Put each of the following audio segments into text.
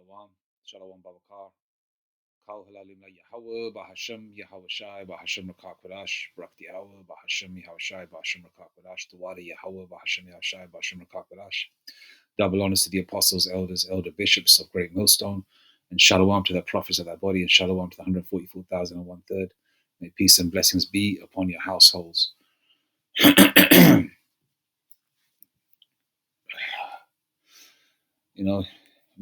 Shalom, Shalom Babakar. Kal Halalim La Yahweh, Bahashem, Yahweh Shai, Bahashem Rakak Wadash, Brakti Yahweh, Bahashem Yahweh Shai, Bahashem Rakak Wadash, Tawada Yahweh, Bahashem Yahweh Shai, Bahashem Rakak Wadash. Double honors to the apostles, elders, elder bishops of Great Millstone, and Shalom to the prophets of that body, and Shalom to the 144,000 and one third. May peace and blessings be upon your households.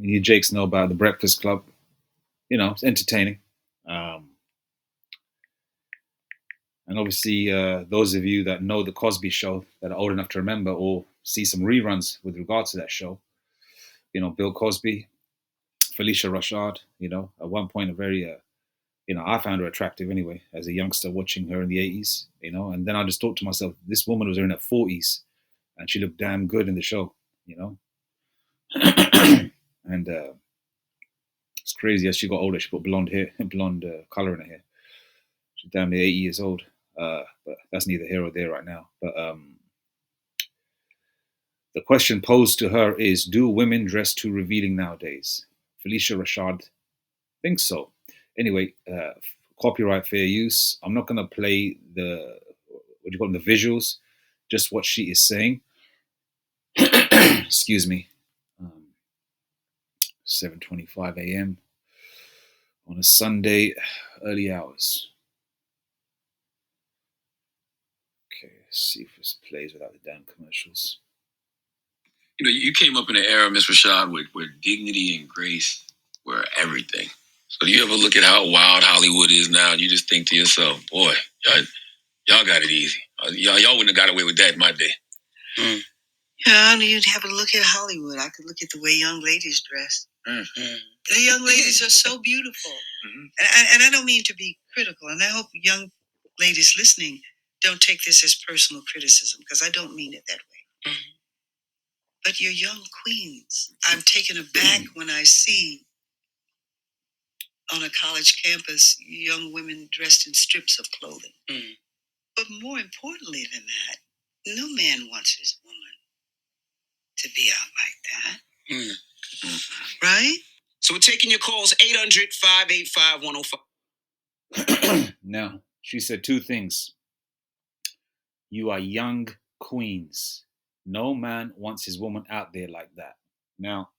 You Jakes know about the Breakfast Club. It's entertaining. And obviously, those of you that know the Cosby Show, that are old enough to remember or see some reruns with regards to that show, Bill Cosby, Felicia Rashad, at one point a very, I found her attractive anyway, as a youngster watching her in the 80s, and then I just thought to myself, this woman was in her 40s and she looked damn good in the show, and it's crazy as she got older, she put blonde color in her hair. She's damn near 80 years old. But that's neither here or there right now. But the question posed to her is, do women dress too revealing nowadays? Felicia Rashad thinks so. Anyway, copyright fair use. I'm not going to play the visuals, just what she is saying. Excuse me. 7:25 a.m. on a Sunday, early hours. Okay, let's see if this plays without the damn commercials. You came up in an era, Miss Rashad, where dignity and grace were everything. So do you ever look at how wild Hollywood is now and you just think to yourself, boy, y'all got it easy. Y'all wouldn't have got away with that in my day. Mm. Yeah, you'd have a look at Hollywood. I could look at the way young ladies dress. Mm-hmm. The young ladies are so beautiful. Mm-hmm. And I don't mean to be critical, and I hope young ladies listening don't take this as personal criticism, because I don't mean it that way. Mm-hmm. But you're young queens. I'm taken aback when I see on a college campus young women dressed in strips of clothing. Mm. But more importantly than that, no man wants his woman to be out like that. Mm. Right? So we're taking your calls, 800-585-105. Now, she said two things. You are young queens. No man wants his woman out there like that. Now,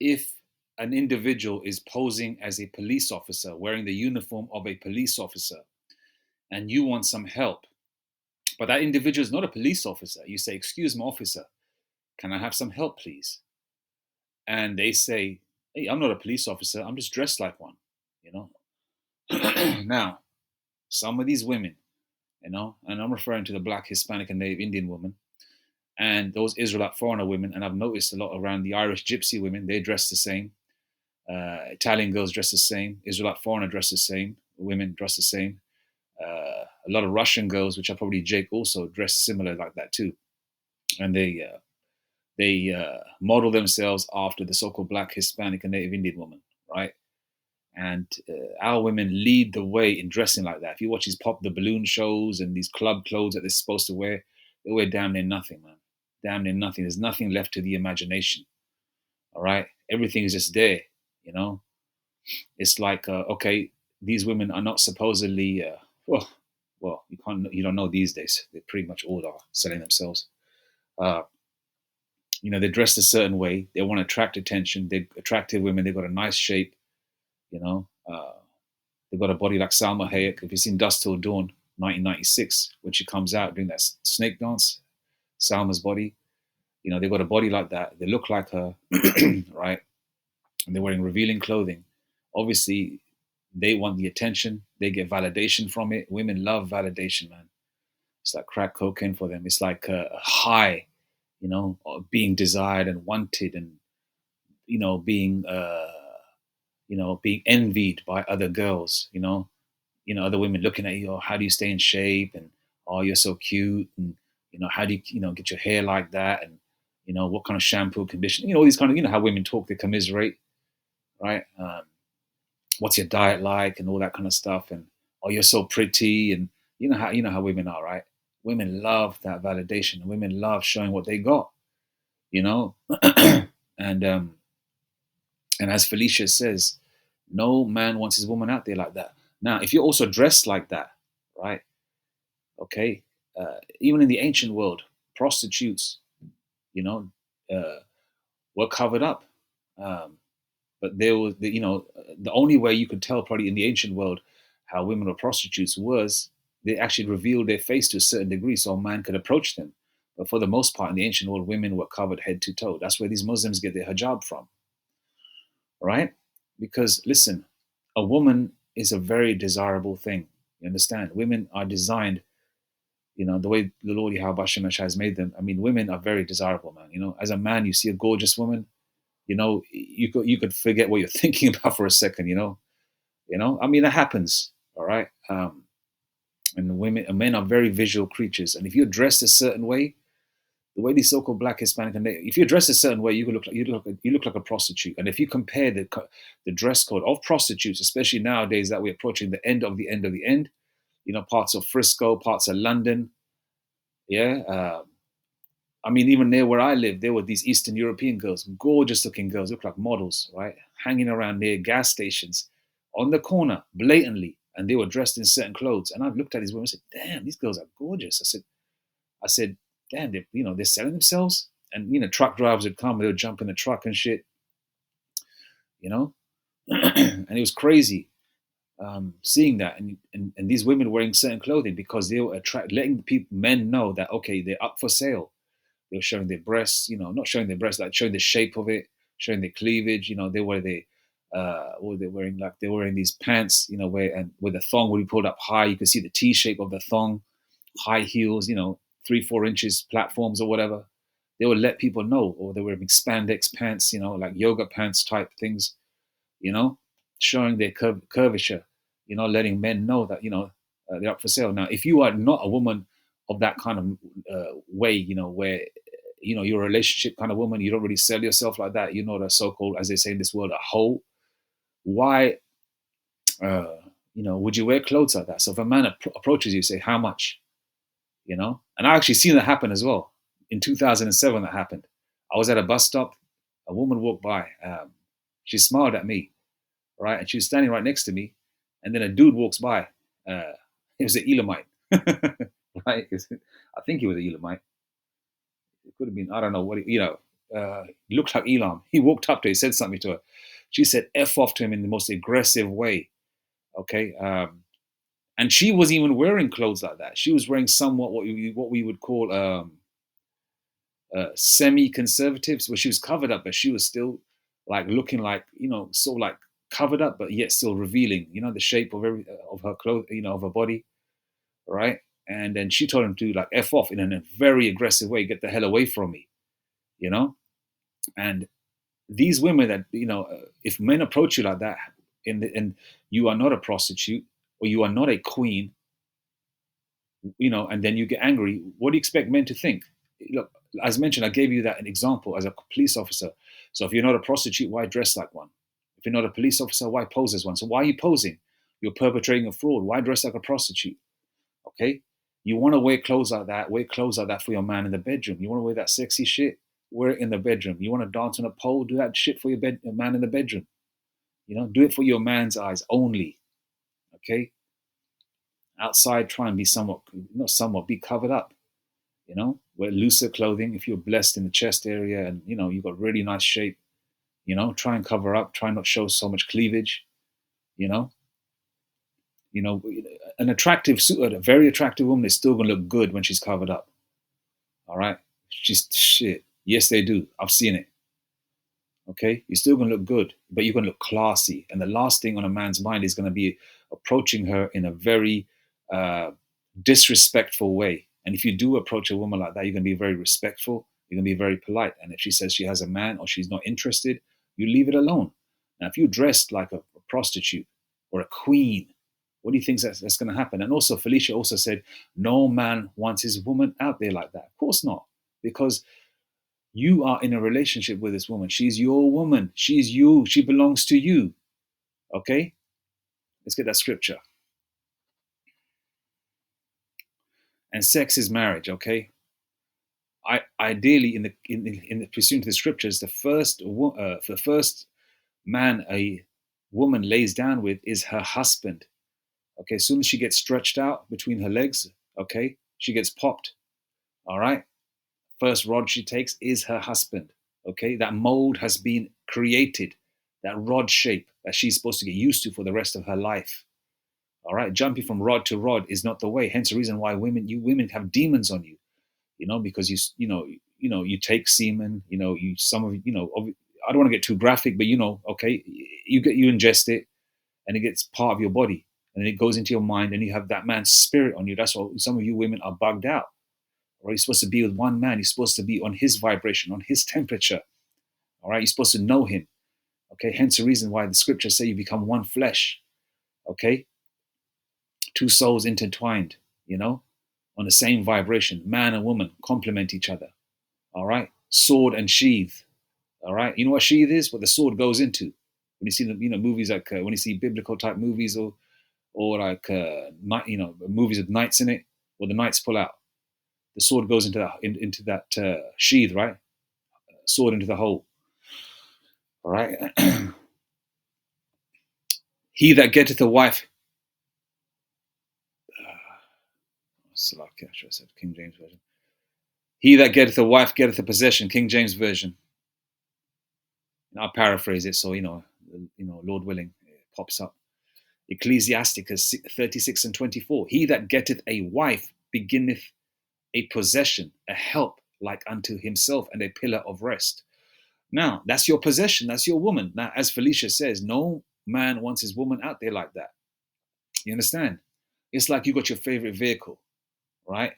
if an individual is posing as a police officer, wearing the uniform of a police officer, and you want some help, but that individual is not a police officer, you say, excuse me, officer, can I have some help, please? And they say, hey, I'm not a police officer, I'm just dressed like one, Now, some of these women, and I'm referring to the Black, Hispanic, and Native Indian women, and those Israelite foreigner women, and I've noticed a lot around the Irish Gypsy women, they dress the same. Italian girls dress the same. Israelite foreigner dress the same. Women dress the same. A lot of Russian girls, which are probably Jake, also dress similar like that too. And they model themselves after the so-called Black, Hispanic, and Native Indian woman, right? And our women lead the way in dressing like that. If you watch these pop the balloon shows and these club clothes that they're supposed to wear, they wear damn near nothing, man. Damn near nothing. There's nothing left to the imagination. All right, everything is just there. It's like okay, these women are not supposedly well, you don't know these days. They pretty much all are selling themselves. They're dressed a certain way. They want to attract attention. They're attractive women. They've got a nice shape. They've got a body like Salma Hayek. If you've seen Dusk Till Dawn, 1996, when she comes out doing that snake dance, Salma's body, they've got a body like that. They look like her, right? And they're wearing revealing clothing. Obviously, they want the attention. They get validation from it. Women love validation, man. It's like crack cocaine for them. It's like a high, being desired and wanted, and being being envied by other girls. Other women looking at you. Oh, how do you stay in shape? And oh, you're so cute. And how do you get your hair like that? And what kind of shampoo, conditioner? All these kind of how women talk. They commiserate, right? What's your diet like, and all that kind of stuff. And oh, you're so pretty. And you know how women are, right? Women love that validation. Women love showing what they got, and And as Felicia says, no man wants his woman out there like that. Now, if you're also dressed like that, right? Okay, even in the ancient world, prostitutes, you know, uh, were covered up. Um, but there was, the only way you could tell probably in the ancient world how women were prostitutes was they actually revealed their face to a certain degree so a man could approach them. But for the most part, in the ancient world, women were covered head to toe. That's where these Muslims get their hijab from, right? Because listen, a woman is a very desirable thing. You understand? Women are designed, the way the Lord Yahweh Hashem has made them. I mean, women are very desirable, man. As a man, you see a gorgeous woman, you could forget what you're thinking about for a second. I mean, that happens. All right. And women and men are very visual creatures. And if you're dressed a certain way, the way these so-called Black, Hispanic, and if you're dressed a certain way, you look like a prostitute. And if you compare the dress code of prostitutes, especially nowadays that we're approaching the end of the end of the end, parts of Frisco, parts of London, yeah. I mean, even there where I live, there were these Eastern European girls, gorgeous looking girls, look like models, right? Hanging around near gas stations on the corner, blatantly. And they were dressed in certain clothes. And I've looked at these women and said, damn, these girls are gorgeous. I said, damn, they're selling themselves. And, truck drivers would come, they would jump in the truck and shit, you know? And it was crazy seeing that. And these women wearing certain clothing because they were letting men know that, okay, they're up for sale. They were showing their breasts, not showing their breasts, like showing the shape of it, showing their cleavage. What were they wearing? Like they were wearing these pants, where the thong would be pulled up high. You could see the T shape of the thong, high heels, 3-4 inches platforms or whatever. They would let people know, or they were wearing spandex pants, like yoga pants type things, showing their curvature, letting men know that, they're up for sale. Now, if you are not a woman of that kind of way, where, you're a relationship kind of woman, you don't really sell yourself like that, you're not a so-called, as they say in this world, a hoe, why, would you wear clothes like that? So if a man approaches you, say, how much? And I actually seen that happen as well. In 2007, that happened. I was at a bus stop. A woman walked by. She smiled at me, right? And she was standing right next to me. And then a dude walks by. He was an Elamite, right? I think he was an Elamite. It could have been, I don't know what, he looked like Elam. He walked up to her, he said something to her. She said F off to him in the most aggressive way. Okay. And she wasn't even wearing clothes like that. She was wearing somewhat what we would call semi-conservatives, where she was covered up, but she was still like looking like, sort of like covered up, but yet still revealing, the shape of of her clothes, of her body, right? And then she told him to like F off in a very aggressive way, get the hell away from me, And these women that, if men approach you like that, and you are not a prostitute or you are not a queen, and then you get angry, what do you expect men to think? Look, as mentioned, I gave you that an example as a police officer. So if you're not a prostitute, why dress like one? If you're not a police officer, why pose as one? So why are you posing? You're perpetrating a fraud. Why dress like a prostitute? Okay? You want to wear clothes like that for your man in the bedroom. You want to wear that sexy shit, wear it in the bedroom. You want to dance on a pole, do that shit for your man in the bedroom. Do it for your man's eyes only. Okay? Outside, try and be be covered up. Wear looser clothing if you're blessed in the chest area and you've got really nice shape. Try and cover up. Try not show so much cleavage. You know, an a very attractive woman is still gonna look good when she's covered up. All right, she's shit. Yes, they do. I've seen it. Okay, you're still gonna look good, but you're gonna look classy. And the last thing on a man's mind is gonna be approaching her in a very disrespectful way. And if you do approach a woman like that, you're gonna be very respectful. You're gonna be very polite. And if she says she has a man or she's not interested, you leave it alone. Now, if you dressed like a prostitute or a queen, what do you think that's going to happen? And also, Felicia also said, no man wants his woman out there like that. Of course not, because you are in a relationship with this woman. She's your woman. She's you. She belongs to you. Okay? Let's get that scripture. And sex is marriage. Okay? Ideally, in the pursuit of the scriptures, the first man a woman lays down with is her husband. Okay, as soon as she gets stretched out between her legs, okay, she gets popped. All right, first rod she takes is her husband. Okay, that mold has been created, that rod shape that she's supposed to get used to for the rest of her life. All right, jumping from rod to rod is not the way. Hence the reason why you women have demons on you. Because you take semen. Some of I don't want to get too graphic, but okay, you ingest it, and it gets part of your body, and then it goes into your mind, and you have that man's spirit on you. That's why some of you women are bugged out. Or you're supposed to be with one man. You're supposed to be on his vibration, on his temperature. All right, you're supposed to know him. Okay, hence the reason why the scriptures say you become one flesh. Okay, two souls intertwined. On the same vibration. Man and woman complement each other. All right, sword and sheath. All right, you know what sheath is? What the sword goes into. When you see the movies like when you see biblical type movies or like movies with knights in it, where the knights pull out, the sword goes into that sheath, right? Sword into the hole. All right. He that getteth a wife. King James Version. He that getteth a wife getteth a possession. King James Version. I'll paraphrase it so Lord willing, it pops up. Ecclesiasticus 36:24. He that getteth a wife beginneth a possession, a help like unto himself, and a pillar of rest. Now, that's your possession, that's your woman. Now, as Felicia says, no man wants his woman out there like that. You understand? It's like you got your favorite vehicle, right?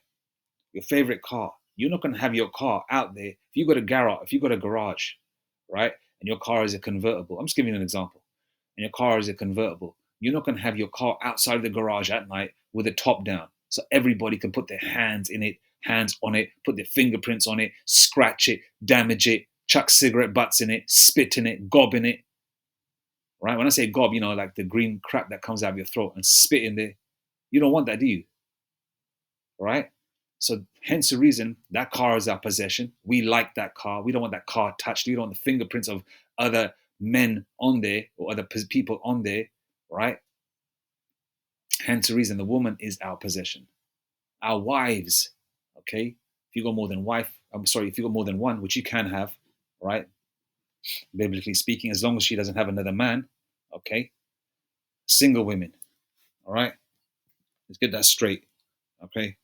Your favorite car. You're not going to have your car out there. If you got a garage, right? And your car is a convertible. I'm just giving you an example. And your car is a convertible. You're not going to have your car outside of the garage at night with the top down, so everybody can put their hands on it, put their fingerprints on it, scratch it, damage it, chuck cigarette butts in it, spit in it, gob in it. Right? When I say gob, like the green crap that comes out of your throat and spit in there. You don't want that, do you? Right? So hence the reason that car is our possession. We like that car. We don't want that car touched. We don't want the fingerprints of other men on there or other people on there, right? Hence the reason the woman is our possession. Our wives, okay? If you got more than one, which you can have, right? Biblically speaking, as long as she doesn't have another man, okay? Single women, all right? Let's get that straight, okay?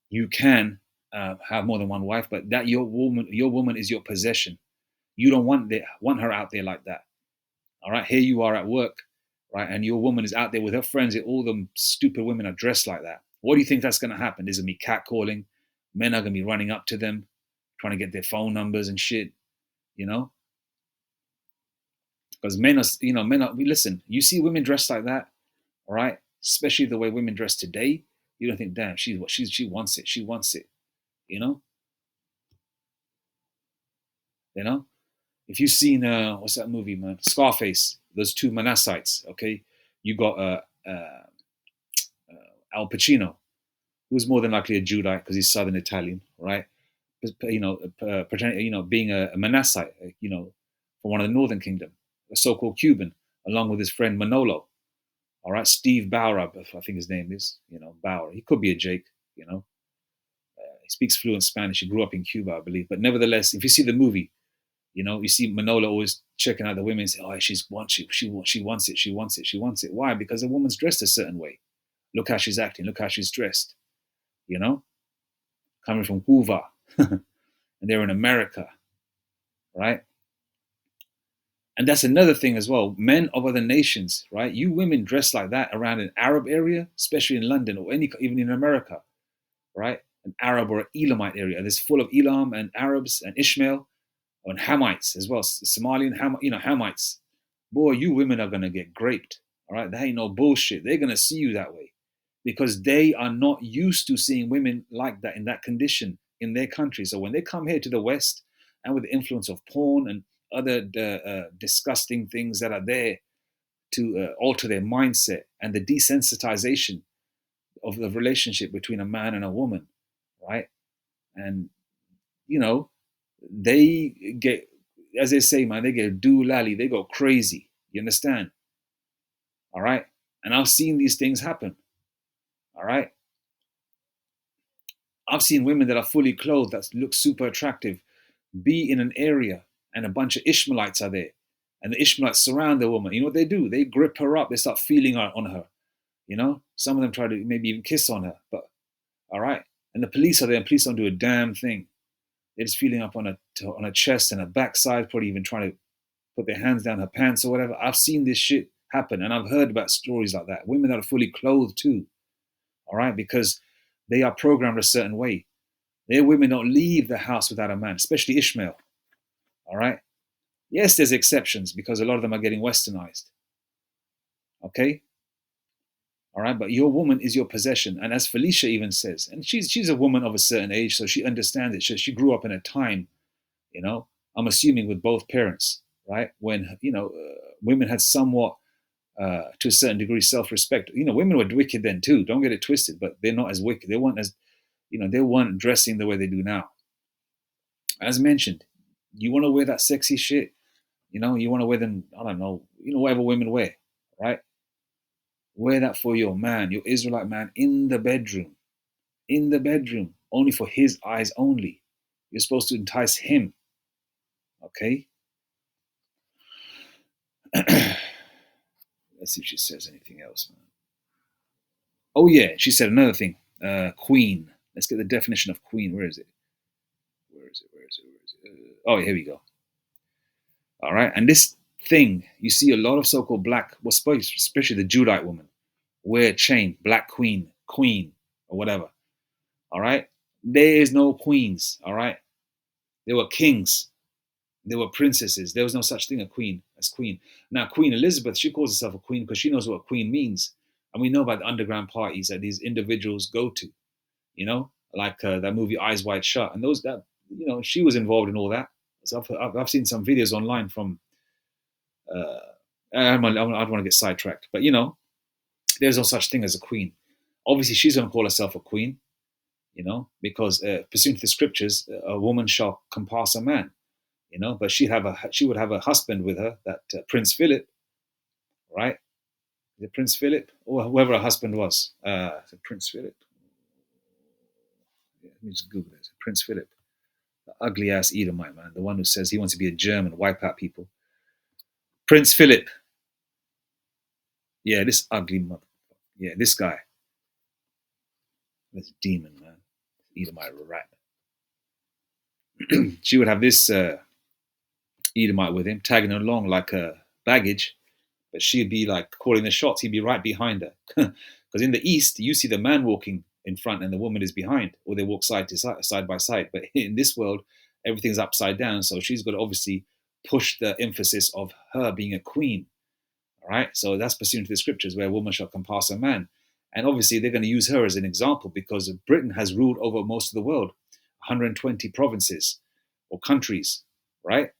You can have more than one wife, but that your woman is your possession. You don't want her out there like that. All right, here you are at work, right, and your woman is out there with her friends. And all them stupid women are dressed like that. What do you think that's going to happen? There's going to be catcalling. Men are going to be running up to them, trying to get their phone numbers and shit. Because men are. Listen, you see women dressed like that, all right, especially the way women dress today. You don't think, damn, she wants it. She wants it. If you've seen what's that movie, man? Scarface. Those two Manassites. Okay, you got Al Pacino, who's more than likely a Judite because he's Southern Italian, right? Pretending, being a Manassite, from one of the Northern Kingdom, a so-called Cuban, along with his friend Manolo. All right, Steve Bauer, I think his name is, Bauer. He could be a Jake, he speaks fluent Spanish. He grew up in Cuba, I believe. But nevertheless, if you see the movie, you see Manolo always checking out the women and say, oh, she wants it. Why? Because a woman's dressed a certain way. Look how she's acting. Look how she's dressed. Coming from Cuba. And they're in America. Right? And that's another thing as well. Men of other nations, right? You women dress like that around an Arab area, especially in London or even in America, right? An Arab or an Elamite area. There's full of Elam and Arabs and Ishmael and Hamites as well. Somalian Hamites. Boy, you women are going to get graped. All right. That ain't no bullshit. They're going to see you that way because they are not used to seeing women like that in that condition in their country. So when they come here to the West and with the influence of porn and other disgusting things that are there to alter their mindset and the desensitization of the relationship between a man and a woman, right? And, they get as they say, man, they get doolally, they go crazy. You understand? All right. And I've seen these things happen. All right. I've seen women that are fully clothed that look super attractive be in an area and a bunch of Ishmaelites are there. And the Ishmaelites surround the woman. You know what they do? They grip her up. They start feeling her on her. You know, some of them try to maybe even kiss on her. But all right. And the police are there and police don't do a damn thing. They're just feeling up on her chest and her backside, probably even trying to put their hands down her pants or whatever. I've seen this shit happen and I've heard about stories like that. Women that are fully clothed too. All right. Because they are programmed a certain way. Their women don't leave the house without a man, especially Ishmael. All right. Yes, there's exceptions because a lot of them are getting westernized. Okay. All right. But your woman is your possession. And as Felicia even says, and she's a woman of a certain age, so she understands it. She grew up in a time, you know, I'm assuming with both parents, right? When, women had somewhat, to a certain degree, self-respect. You know, women were wicked then too. Don't get it twisted, but they're not as wicked. They weren't as, they weren't dressing the way they do now. As mentioned, you want to wear that sexy shit. You want to wear them, I don't know, whatever women wear, right? Wear that for your man, your Israelite man in the bedroom, only for his eyes only. You're supposed to entice him, okay? Let's see if she says anything else, man. Oh, yeah, she said another thing. Queen. Let's get the definition of queen. Where is it? Oh, here we go. All right, and this thing, you see a lot of so-called black, especially the Judite woman, wear a chain, black queen, or whatever. All right, there is no queens. All right, there were kings, there were princesses. There was no such thing as queen. Now, Queen Elizabeth, she calls herself a queen because she knows what queen means, and we know about the underground parties that these individuals go to. Like that movie Eyes Wide Shut, and she was involved in all that. So I've seen some videos online from. I don't want to get sidetracked, but there's no such thing as a queen. Obviously, she's going to call herself a queen, because pursuant to the scriptures, a woman shall compass a man, but she would have a husband with her, that Prince Philip, right? The Prince Philip or whoever her husband was, Prince Philip. Yeah, let me just Google it. Prince Philip, the ugly ass Edomite man, the one who says he wants to be a German, wipe out people. Prince Philip. Yeah, this ugly mother. Yeah, this guy. This demon, man. Edomite rat. She would have this Edomite with him, tagging along like a baggage, but she'd be like calling the shots. He'd be right behind her. Because in the East, you see the man walking in front and the woman is behind, or they walk side by side. But in this world, everything's upside down. So she's got to obviously push the emphasis of her being a queen. All right. So that's pursuant to the scriptures where a woman shall compass a man. And obviously, they're going to use her as an example because Britain has ruled over most of the world, 120 provinces or countries, right?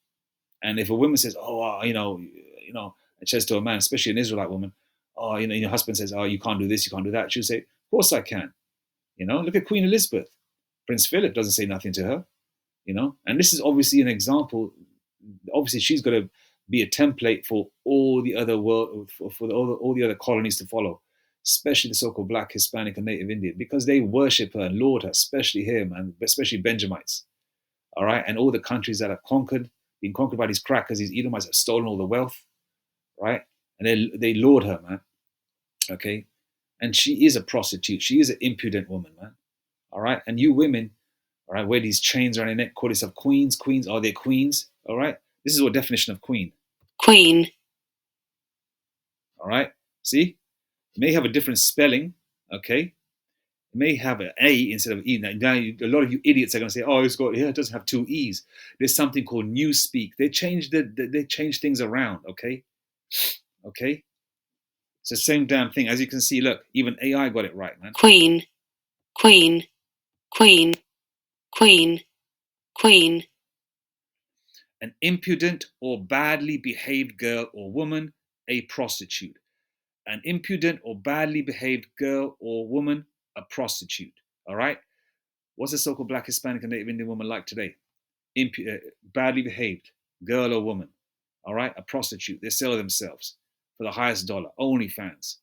And if a woman says, "Oh, it says to a man, especially an Israelite woman, "Oh, your husband says, oh, you can't do this, you can't do that," she'll say, "Of course I can." Look at Queen Elizabeth. Prince Philip doesn't say nothing to her. And this is obviously an example. Obviously, she's got to be a template for all the other world, for all the other colonies to follow, especially the so-called Black, Hispanic, and Native Indian, because they worship her and laud her, especially him, and especially Benjamites. All right, and all the countries that are being conquered by these crackers, these Edomites have stolen all the wealth, right? And they laud her, man. Okay, and she is a prostitute. She is an impudent woman, man. All right, and you women, all right, wear these chains around your neck, call yourself queens. Queens, are they queens? All right, this is what definition of queen. Queen. All right, see, it may have a different spelling. Okay, it may have an A instead of E. Now a lot of you idiots are going to say, "Oh, it doesn't have two E's." There's something called Newspeak. They change things around. Okay. It's the same damn thing. As you can see, look, even AI got it right, man. Queen. Queen. Queen. Queen. Queen. An impudent or badly behaved girl or woman, a prostitute. An impudent or badly behaved girl or woman, a prostitute. All right? What's a so-called Black, Hispanic, and Native Indian woman like today? Badly behaved. girl or woman, all right, a prostitute. They sell themselves for the highest dollar. OnlyFans,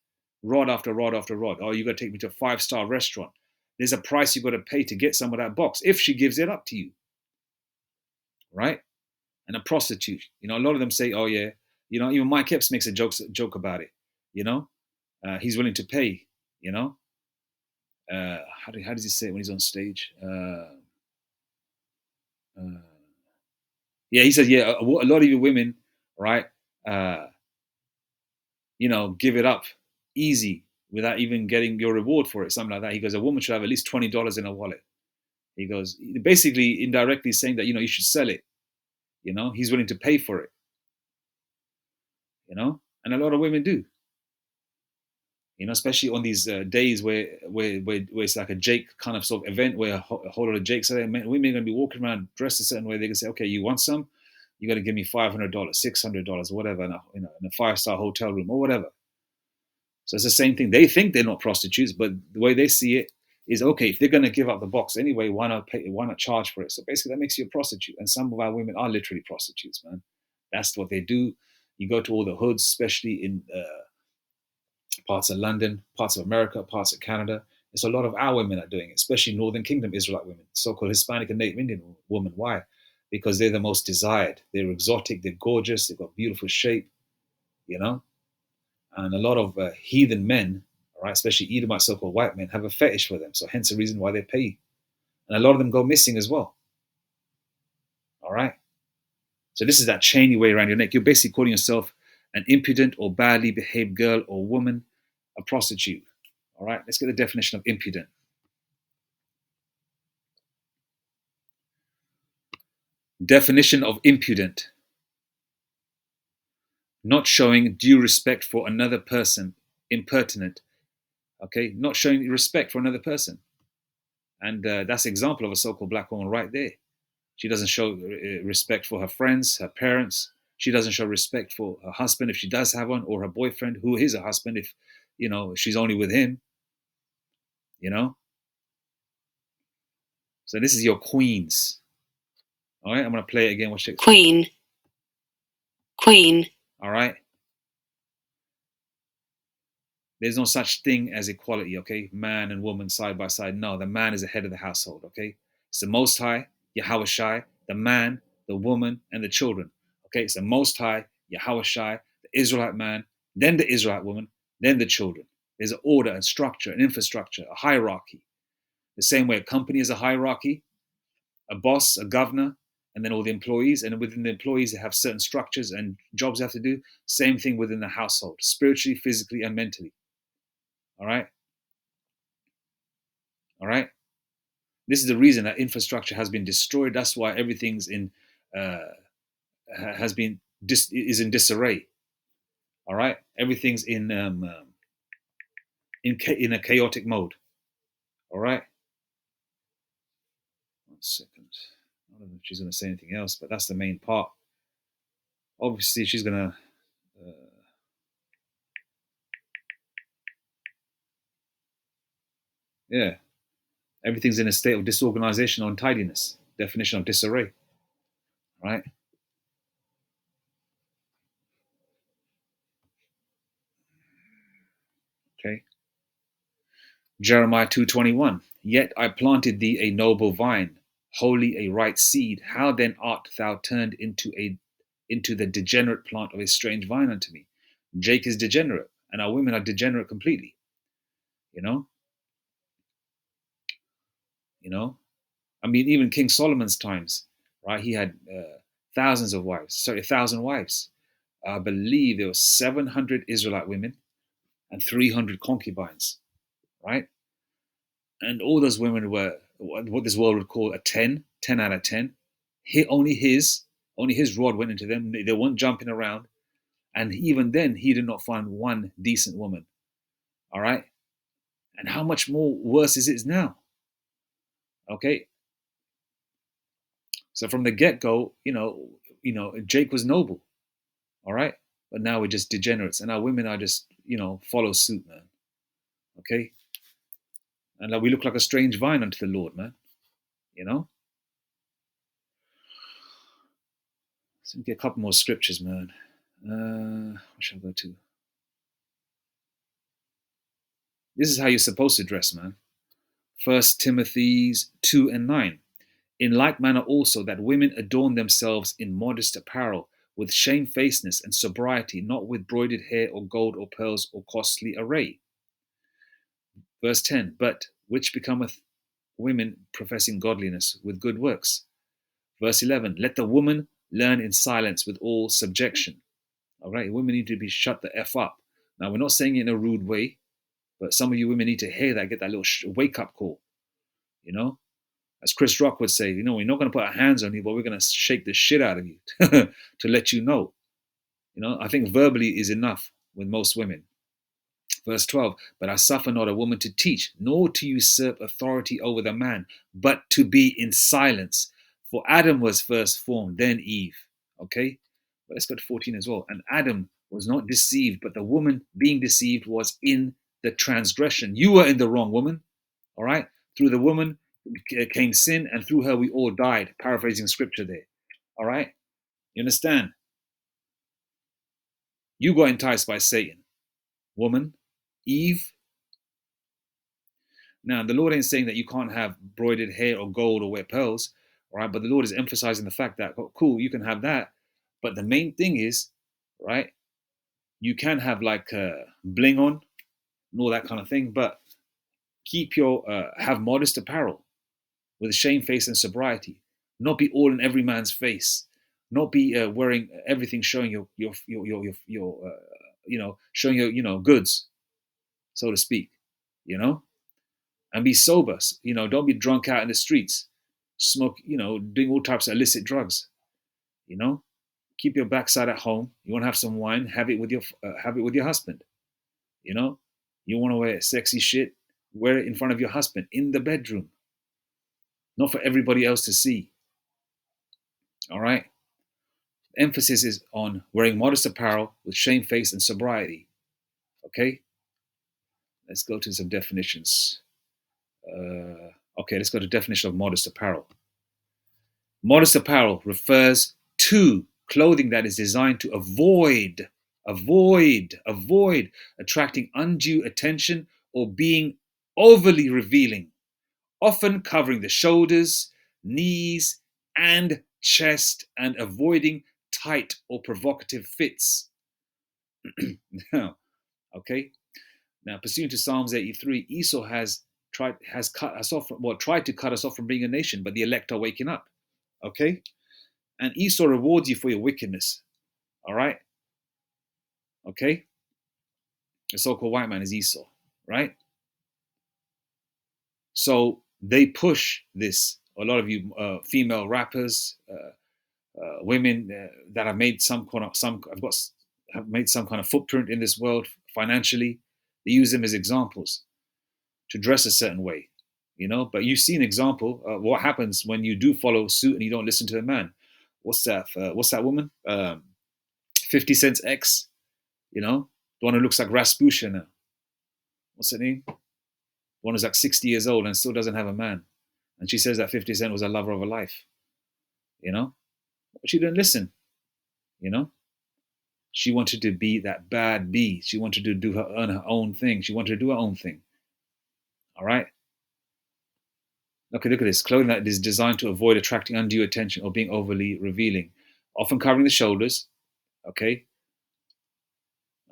rod after rod after rod. Oh, you got to take me to a 5-star restaurant. There's a price you got to pay to get some of that box if she gives it up to you, right? And a prostitute, a lot of them say, oh yeah, even Mike Epps makes a joke about it, he's willing to pay, how does he say it when he's on stage? Yeah, he says, yeah, a lot of you women, right, give it up easy without even getting your reward for it, something like that. He goes, a woman should have at least $20 in her wallet. He goes, basically indirectly saying that, you should sell it. He's willing to pay for it. And a lot of women do. Especially on these days where it's like a Jake kind of sort of event where a whole lot of Jakes are there. Women are going to be walking around dressed a certain way. They can say, okay, you want some? You got to give me $500, $600, whatever, in a 5-star hotel room or whatever. So it's the same thing. They think they're not prostitutes, but the way they see it is, okay, if they're going to give up the box anyway, why not pay? Why not charge for it? So basically, that makes you a prostitute. And some of our women are literally prostitutes, man. That's what they do. You go to all the hoods, especially in parts of London, parts of America, parts of Canada. There's a lot of our women are doing it, especially Northern Kingdom Israelite women, so-called Hispanic and Native Indian women. Why? Because they're the most desired. They're exotic. They're gorgeous. They've got beautiful shape, And a lot of heathen men, right, especially Edomite so-called white men, have a fetish for them. So hence the reason why they pay. And a lot of them go missing as well. All right? So this is that chainy way around your neck. You're basically calling yourself an impudent or badly behaved girl or woman, a prostitute. All right? Let's get the definition of impudent. Definition of impudent. Not showing due respect for another person, impertinent. Okay? Not showing respect for another person. And that's an example of a so-called black woman right there. She doesn't show respect for her friends, her parents. She doesn't show respect for her husband if she does have one, or her boyfriend, who is a husband if, she's only with him, So this is your queens. All right, I'm going to play it again. Watch it. Queen. Queen. All right. There's no such thing as equality, okay? Man and woman side by side. No, the man is the head of the household, okay? It's the Most High, Yahweh Shai, the man, the woman, and the children. Okay, it's the Most High, Yahweh Shai, the Israelite man, then the Israelite woman, then the children. There's an order and structure, an infrastructure, a hierarchy. The same way a company is a hierarchy, a boss, a governor, and then all the employees. And within the employees, they have certain structures and jobs they have to do. Same thing within the household, spiritually, physically, and mentally. All right? All right? This is the reason that infrastructure has been destroyed. That's why everything's in is in disarray. All right, everything's in a chaotic mode. All right. 1 second. I don't know if she's going to say anything else, but that's the main part. Obviously, she's going to. Yeah, everything's in a state of disorganization or untidiness. Definition of disarray. Right. Okay. Jeremiah 2:21. Yet I planted thee a noble vine, wholly a right seed. How then art thou turned into the degenerate plant of a strange vine unto me? Jake is degenerate, and our women are degenerate completely. I mean, even King Solomon's times, right? He had thousands of wives. 1,000 wives. I believe there were 700 Israelite women and 300 concubines, right? And all those women were what this world would call a 10 out of 10. Only his rod went into them. They weren't jumping around. And even then, he did not find one decent woman. All right? And how much more worse is it now? Okay? So from the get-go, Jake was noble. All right? But now we're just degenerates. And our women are just, follow suit, man. Okay? And we look like a strange vine unto the Lord, man. So we get a couple more scriptures, man. What shall I go to? This is how you're supposed to dress, man. 1 Timothy 2:9. In like manner also that women adorn themselves in modest apparel, with shamefacedness and sobriety, not with broidered hair or gold or pearls or costly array. Verse 10. But which becometh women professing godliness with good works. Verse 11. Let the woman learn in silence with all subjection. All right, women need to be shut the F up. Now, we're not saying it in a rude way, but some of you women need to hear that, get that little wake up call. You know, as Chris Rock would say, you know, we're not going to put our hands on you, but we're going to shake the shit out of you to let you know. You know, I think verbally is enough with most women. Verse 12, but I suffer not a woman to teach, nor to usurp authority over the man, but to be in silence. For Adam was first formed, then Eve. Okay? But let's go to 14 as well. And Adam was not deceived, but the woman being deceived was in the transgression. You were in the wrong, woman. All right? Through the woman came sin, and through her we all died. Paraphrasing scripture there. All right? You understand? You got enticed by Satan. Woman, Eve. Now, the Lord ain't saying that you can't have broidered hair or gold or wear pearls, all right? But the Lord is emphasizing the fact that, oh, cool, you can have that. But the main thing is, right, you can have like bling on and all that kind of thing, but keep your, have modest apparel with shamefaced and sobriety. Not be all in every man's face. Not be wearing everything showing your you know, showing your, you know, goods, so to speak, you know? And be sober. You know, don't be drunk out in the streets, smoke, you know, doing all types of illicit drugs. You know, keep your backside at home. You want to have some wine, have it with your husband. You know, you want to wear sexy shit, wear it in front of your husband in the bedroom, not for everybody else to see. All right. Emphasis is on wearing modest apparel with shamefaced and sobriety. Okay. Let's go to some definitions. Okay, let's go to definition of modest apparel. Modest apparel refers to clothing that is designed to avoid attracting undue attention or being overly revealing, often covering the shoulders, knees, and chest, and avoiding tight or provocative fits. Now, okay. Now, pursuant to Psalms 83, Esau tried to cut us off from being a nation, but the elect are waking up. Okay? And Esau rewards you for your wickedness. All right? Okay? The so-called white man is Esau, right? So they push this. A lot of you female rappers, women that have made have made some kind of footprint in this world financially. They use them as examples to dress a certain way, you know. But you see an example of what happens when you do follow suit and you don't listen to a man. What's that woman? 50 Cent's ex, you know, the one who looks like Rasputia now. What's her name? The one who's like 60 years old and still doesn't have a man. And she says that 50 Cent was a lover of her life, you know? But she didn't listen, you know? She wanted to be that bad bee. She wanted to earn her own thing. She wanted to do her own thing. All right? Okay, look at this. Clothing that is designed to avoid attracting undue attention or being overly revealing, often covering the shoulders. Okay.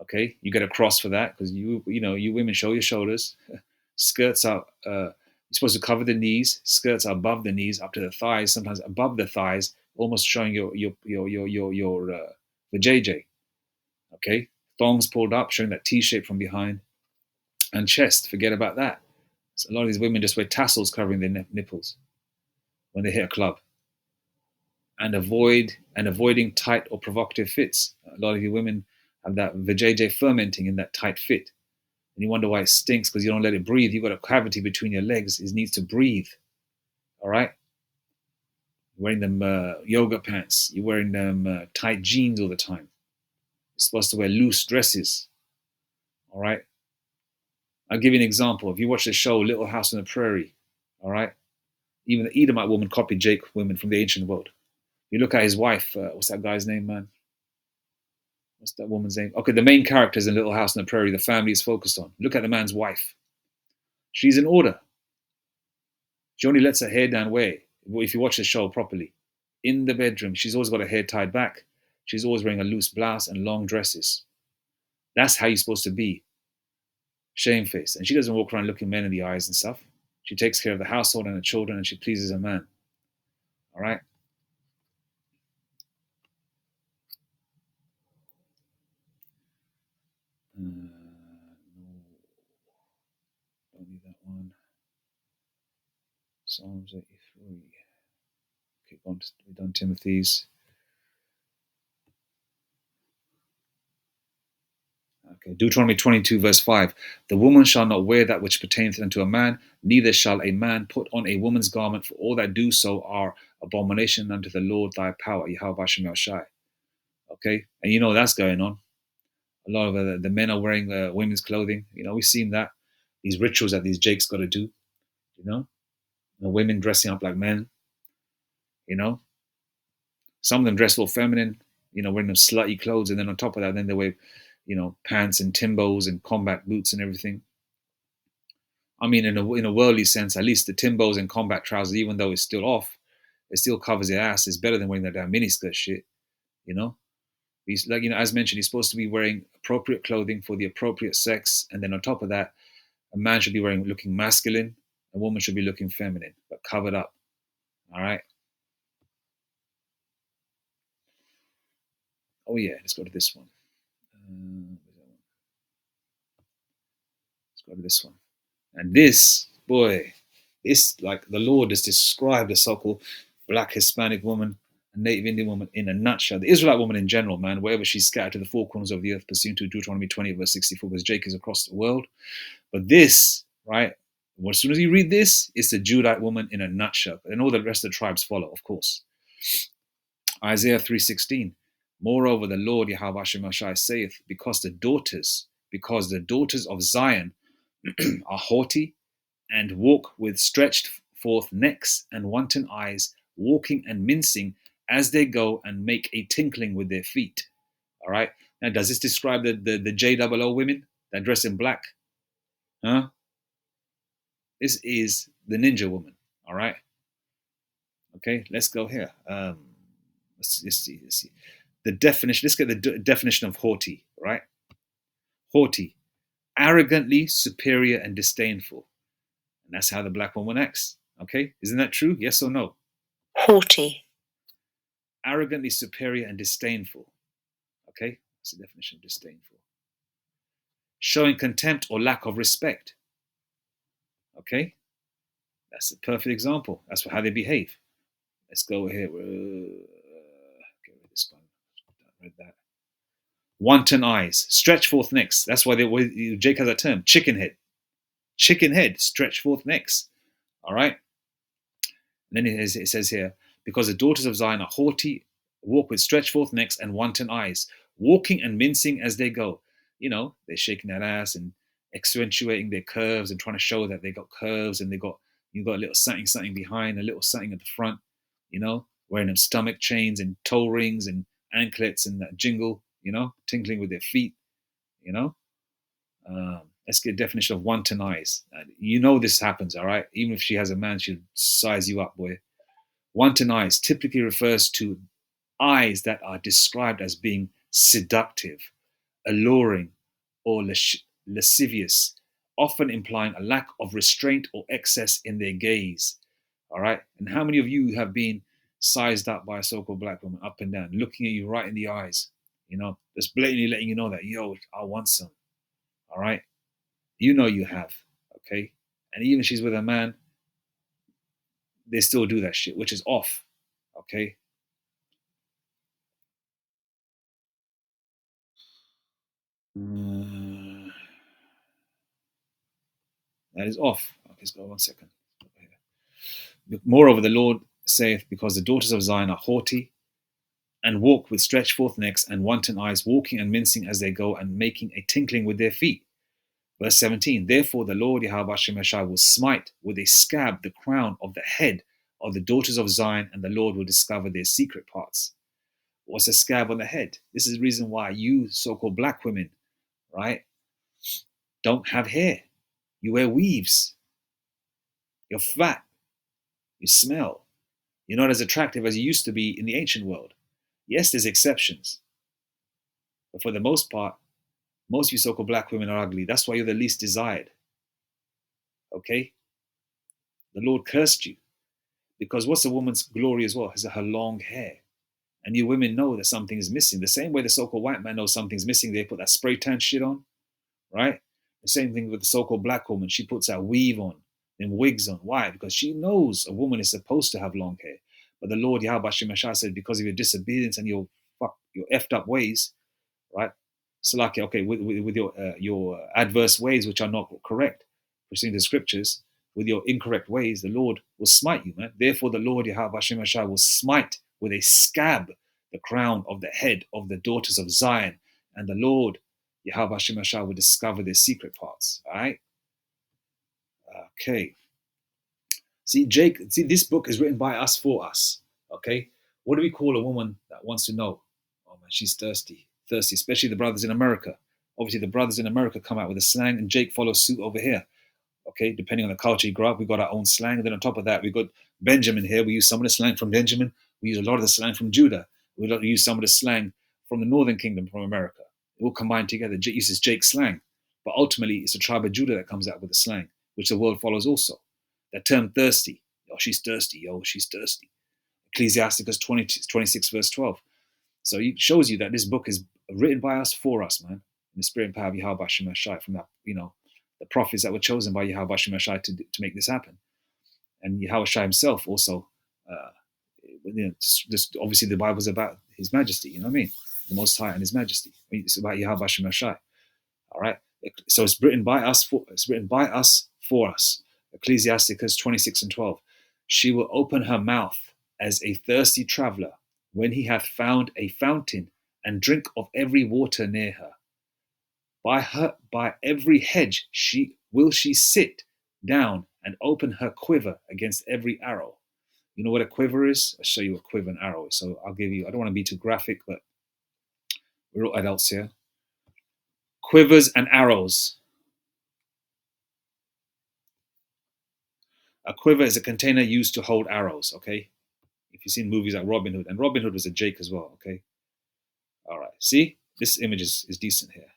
Okay, you get a cross for that because you women show your shoulders. Skirts are you're supposed to cover the knees. Skirts are above the knees, up to the thighs. Sometimes above the thighs, almost showing your vajayjay. Okay, thongs pulled up, showing that T shape from behind, and chest. Forget about that. So a lot of these women just wear tassels covering their nipples when they hit a club, and avoiding tight or provocative fits. A lot of you women have that vajayjay fermenting in that tight fit. And you wonder why it stinks because you don't let it breathe. You've got a cavity between your legs. It needs to breathe. All right? You're wearing them yoga pants. You're wearing them tight jeans all the time. You're supposed to wear loose dresses. All right? I'll give you an example. If you watch the show Little House on the Prairie, all right? Even the Edomite woman copied Jake women from the ancient world. You look at his wife. What's that guy's name, man? What's that woman's name? Okay, the main characters in Little House on the Prairie, the family is focused on. Look at the man's wife. She's in order. She only lets her hair down where? If you watch the show properly. In the bedroom, she's always got her hair tied back. She's always wearing a loose blouse and long dresses. That's how you're supposed to be. Shamefaced. And she doesn't walk around looking men in the eyes and stuff. She takes care of the household and the children, and she pleases her man. All right? No, don't need that one. Psalms 83. Okay, we've done Timothy's. Okay, Deuteronomy 22, verse 5. The woman shall not wear that which pertaineth unto a man, neither shall a man put on a woman's garment, for all that do so are abomination unto the Lord thy power, Yahweh Hashem Shai. Okay, and you know that's going on. A lot of the men are wearing women's clothing. You know, we've seen that. These rituals that these jakes got to do. You know, the women dressing up like men. You know, some of them dress all feminine. You know, wearing them slutty clothes, and then on top of that, then they wear, you know, pants and Timbos and combat boots and everything. I mean, in a worldly sense, at least the Timbos and combat trousers, even though it's still off, it still covers your ass. It's better than wearing that damn miniskirt shit. You know. He's like, you know, as mentioned, he's supposed to be wearing appropriate clothing for the appropriate sex, and then on top of that, a man should be looking masculine, a woman should be looking feminine, but covered up. All right. Oh yeah, let's go to this one. Let's go to this one. And this, boy, this, like, the Lord has described the so-called black Hispanic woman, a native Indian woman in a nutshell. The Israelite woman in general, man, wherever she's scattered to the four corners of the earth, pursuant to Deuteronomy 20, verse 64, because Jake is across the world. But this, right, well, as soon as you read this, it's the Judite woman in a nutshell. And all the rest of the tribes follow, of course. Isaiah 3:16. Moreover, the Lord Yahweh Hashem Shai saith, because the daughters of Zion are haughty and walk with stretched forth necks and wanton eyes, walking and mincing as they go, and make a tinkling with their feet. All right. Now, does this describe the JOO women that dress in black? Huh? This is the ninja woman. All right. Okay. Let's go here. Let's see. The definition. Let's get the definition of haughty. Right. Haughty, arrogantly superior and disdainful, and that's how the black woman acts. Okay. Isn't that true? Yes or no? Haughty. Arrogantly superior and disdainful. Okay, that's the definition of disdainful. Showing contempt or lack of respect. Okay, that's a perfect example. That's how they behave. Let's go here. Get rid of this one. I read that. Wanton eyes, stretch forth necks. That's why Jake has that term, chicken head. Chicken head, stretch forth necks. All right. And then it says here, because the daughters of Zion are haughty, walk with stretched forth necks and wanton eyes, walking and mincing as they go. You know, they're shaking that ass and accentuating their curves and trying to show that they got curves, and you've got a little something behind, a little something at the front, you know, wearing them stomach chains and toe rings and anklets and that jingle, you know, tinkling with their feet, you know. Let's get a definition of wanton eyes. You know this happens, all right? Even if she has a man, she'll size you up, boy. Wanton eyes typically refers to eyes that are described as being seductive, alluring, or lascivious, often implying a lack of restraint or excess in their gaze. All right? And how many of you have been sized up by a so-called black woman, up and down, looking at you right in the eyes, you know, just blatantly letting you know that, yo, I want some. All right? You know you have, okay? And even if she's with a man, they still do that shit, which is off, okay? That is off. Okay, let's go 1 second. Moreover, the Lord saith, because the daughters of Zion are haughty and walk with stretched forth necks and wanton eyes, walking and mincing as they go, and making a tinkling with their feet. Verse 17, therefore the Lord Yahweh Hashem Shai will smite with a scab the crown of the head of the daughters of Zion, and the Lord will discover their secret parts. What's a scab on the head? This is the reason why you so-called black women, right, don't have hair. You wear weaves. You're fat. You smell. You're not as attractive as you used to be in the ancient world. Yes, there's exceptions. But for the most part, most of you so-called black women are ugly. That's why you're the least desired. Okay? The Lord cursed you. Because what's a woman's glory as well? Is her long hair. And you women know that something is missing. The same way the so-called white man knows something's missing, they put that spray tan shit on, right? The same thing with the so-called black woman. She puts that weave on and wigs on. Why? Because she knows a woman is supposed to have long hair. But the Lord Yahweh Shemashah said, because of your disobedience and your effed up ways, right? So like, okay, with your adverse ways, which are not correct, pursuing the scriptures, with your incorrect ways, the Lord will smite you, man. Therefore, the Lord Yahweh Shemashah will smite with a scab the crown of the head of the daughters of Zion, and the Lord Yahweh Shemashah will discover their secret parts. All right. Okay. See, Jake. See, this book is written by us for us. Okay. What do we call a woman that wants to know? Oh man, she's thirsty, especially the brothers in America. Obviously, the brothers in America come out with a slang, and Jake follows suit over here. Okay, depending on the culture you grow up, we got our own slang. And then on top of that, we got Benjamin here. We use some of the slang from Benjamin. We use a lot of the slang from Judah. We use some of the slang from the Northern Kingdom, from America. It all combined together. Jake uses Jake's slang. But ultimately, it's the tribe of Judah that comes out with the slang, which the world follows also. That term thirsty. Oh, she's thirsty. Yo, she's thirsty. Ecclesiasticus 26, verse 12. So it shows you that this book is written by us for us, man. In the spirit and power of Yahweh Shemashai, from that, the prophets that were chosen by Yahweh Shemashai to make this happen. And Yahweh Shai himself also, just obviously the Bible's about his majesty, you know what I mean? The Most High and his majesty. It's about Yahweh Shemashai. All right. So it's written by us for us. Ecclesiasticus 26 and 12. She will open her mouth as a thirsty traveler when he hath found a fountain, and drink of every water near her. By every hedge she sit down and open her quiver against every arrow. You know what a quiver is? I'll show you a quiver and arrow. So I'll give you, I don't want to be too graphic, but we're all adults here. Quivers and arrows. A quiver is a container used to hold arrows, okay? If you've seen movies like Robin Hood, and Robin Hood was a Jake as well, okay? All right, see? This image is decent here.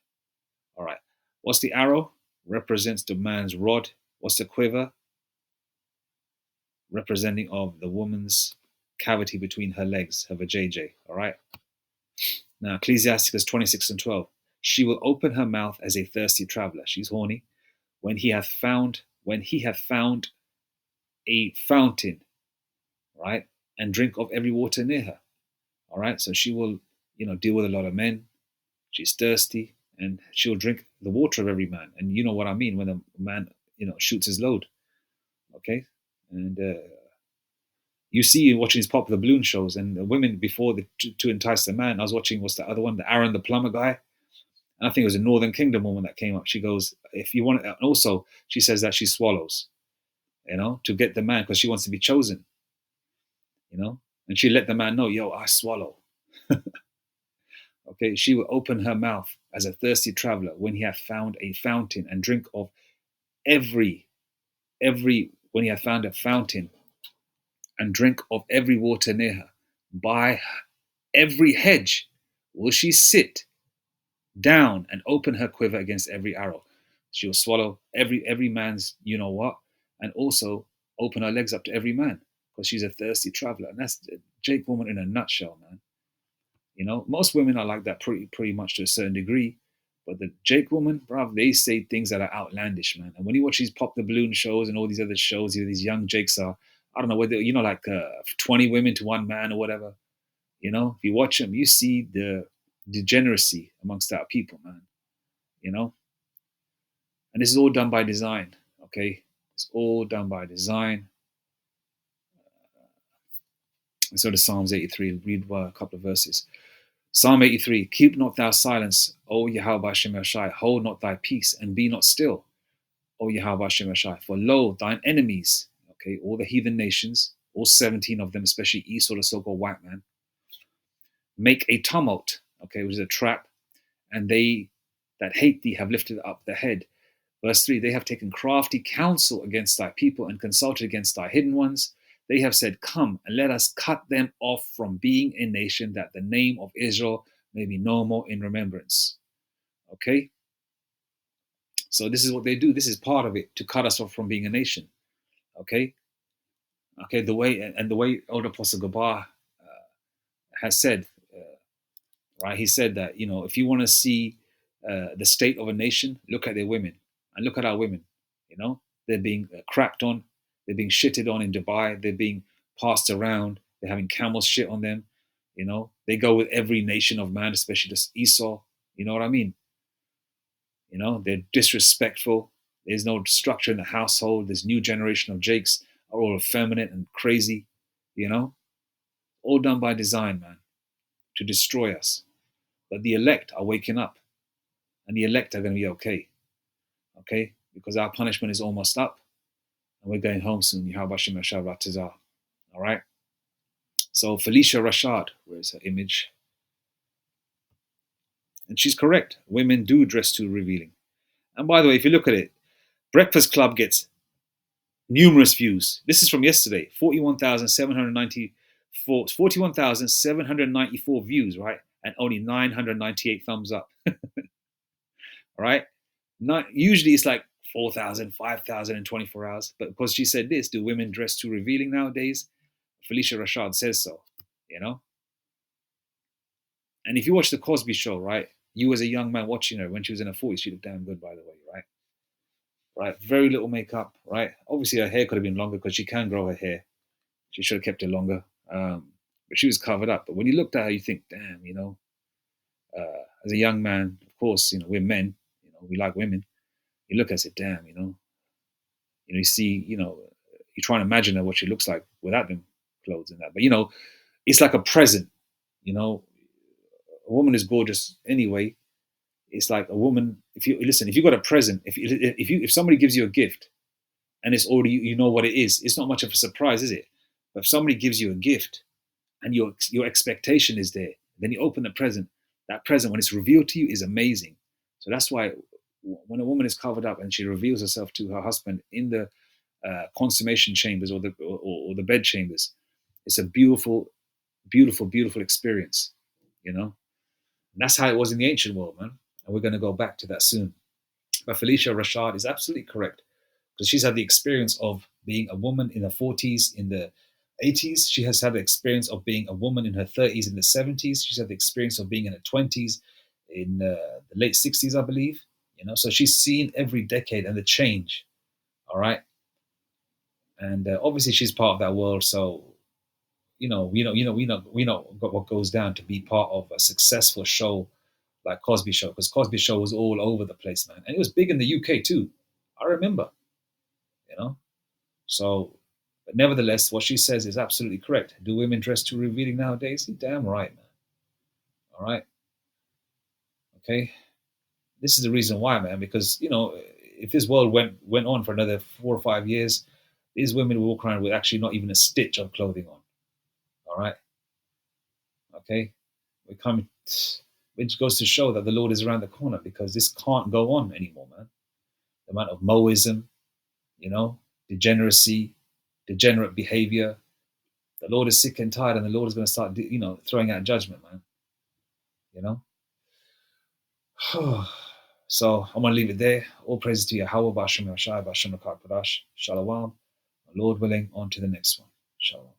All right, what's the arrow? Represents the man's rod. What's the quiver? Representing of the woman's cavity between her legs, her vajayjay, all right? Now, Ecclesiasticus 26 and 12. She will open her mouth as a thirsty traveler. She's horny. When he hath found a fountain, right? And drink of every water near her. All right. So she will, deal with a lot of men. She's thirsty, and she'll drink the water of every man. And you know what I mean when a man, shoots his load. Okay. And you see watching these popular balloon shows, and the women before to entice the man. I was watching, what's the other one? The Aaron the plumber guy. And I think it was a Northern Kingdom woman that came up. She goes, if you want, and also she says that she swallows, to get the man, because she wants to be chosen, and she let the man know, yo, I swallow. Okay, she will open her mouth as a thirsty traveler when he hath found a fountain, and drink of when he hath found a fountain, and drink of every water near her. By every hedge will she sit down and open her quiver against every arrow. She will swallow every man's and also open her legs up to every man, because she's a thirsty traveler. And that's Jake woman in a nutshell, man. Most women are like that pretty much to a certain degree, but the Jake woman, bruv, they say things that are outlandish, man. And when you watch these Pop the Balloon shows and all these other shows, these young Jakes are, I don't know whether, like 20 women to one man or whatever. If you watch them, you see the degeneracy amongst our people, man. And this is all done by design, okay? It's all done by design. Let's go to Psalms 83, read a couple of verses. Psalm 83, keep not thou silence, O Yahweh Shemashai, hold not thy peace, and be not still, O Yahweh Shemashai, for lo, thine enemies, okay, all the heathen nations, all 17 of them, especially Esau, the so-called white man, make a tumult, okay, which is a trap, and they that hate thee have lifted up the head. Verse 3, they have taken crafty counsel against thy people and consulted against thy hidden ones. They have said, come and let us cut them off from being a nation, that the name of Israel may be no more in remembrance. Okay? So this is what they do. This is part of it, to cut us off from being a nation. Okay? Okay, the way Elder Apostle Gabar has said, right? He said that, if you want to see the state of a nation, look at their women. And look at our women, they're being crapped on, they're being shitted on in Dubai, they're being passed around, they're having camels shit on them, they go with every nation of man, especially this Esau, you know what I mean? They're disrespectful, there's no structure in the household, this new generation of Jakes are all effeminate and crazy, all done by design, man, to destroy us. But the elect are waking up, and the elect are going to be okay. Okay, because our punishment is almost up, and we're going home soon. All right. So Felicia Rashad, where's her image? And she's correct. Women do dress too revealing. And by the way, if you look at it, Breakfast Club gets numerous views. This is from yesterday, 41,794 views, right? And only 998 thumbs up. All right. Usually it's like 4,000, 5,000 in 24 hours. But because she said this, do women dress too revealing nowadays? Felicia Rashad says so, And if you watch The Cosby Show, right, you as a young man watching her when she was in her 40s, she looked damn good, by the way, right? Right, very little makeup, right? Obviously her hair could have been longer because she can grow her hair. She should have kept it longer. But she was covered up. But when you looked at her, you think, damn, as a young man, of course, we're men, we like women. You look at it, damn, you see, you try and imagine her what she looks like without them clothes and that. But it's like a present, a woman is gorgeous anyway. It's like a woman. If you got a present, if somebody gives you a gift, and it's already you know what it is, it's not much of a surprise, is it? But if somebody gives you a gift, and your expectation is there, then you open the present. That present, when it's revealed to you, is amazing. So that's why when a woman is covered up and she reveals herself to her husband in the consummation chambers or the bed chambers, it's a beautiful, beautiful, beautiful experience, And that's how it was in the ancient world, man. And we're going to go back to that soon. But Felicia Rashad is absolutely correct, because she's had the experience of being a woman in her 40s, in the 80s. She has had the experience of being a woman in her 30s, in the 70s. She's had the experience of being in her 20s, in the late 60s, I believe. So she's seen every decade and the change. All right. And obviously she's part of that world. So, we know what goes down to be part of a successful show like Cosby Show, because Cosby Show was all over the place, man. And it was big in the UK too. I remember, So, but nevertheless, what she says is absolutely correct. Do women dress too revealing nowadays? You're damn right, man. All right. Okay. This is the reason why, man, because, if this world went on for another 4 or 5 years, these women will walk around with actually not even a stitch of clothing on. All right. Okay. We're coming, which goes to show that the Lord is around the corner, because this can't go on anymore, man. The amount of Moism, degeneracy, degenerate behavior. The Lord is sick and tired, and the Lord is going to start, throwing out judgment, man. So I'm going to leave it there. All praises to Yahweh, Bashem Yashai, Bashem Akar Kadash, Shalom. Lord willing, on to the next one. Shalom.